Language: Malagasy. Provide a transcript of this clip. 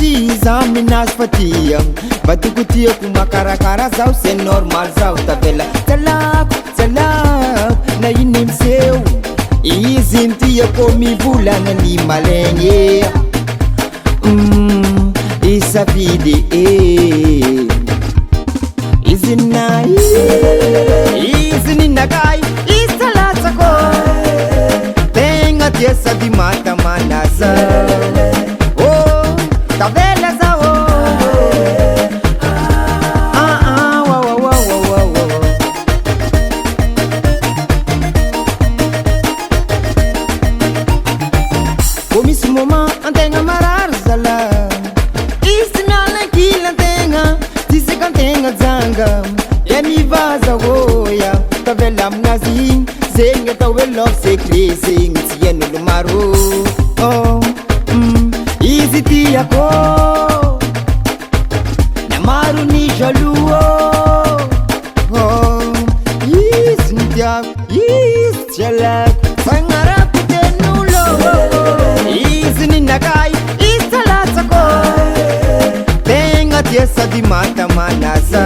tsy za minazy fa tia mba toko tiako makarakara zao se normal zao tavela tsalako na iny miseho izy ntiako mivolagna ny malegny isafidy izy ninakay izy talatsako tegna tia sady matamanasa tavela zao ko misy moment antegna marary zala izy mialankila antegna tisaka antegna janga ya mivaza oya tavela aminazy igny zegny atao hoe love secret zegny tsy hain'olo maro izy tiako na maro ny jaloux izy ny tiako izy tsy alako fagnarako ten'olo izy ninakay izy talatsako tegna tia sady matamanasa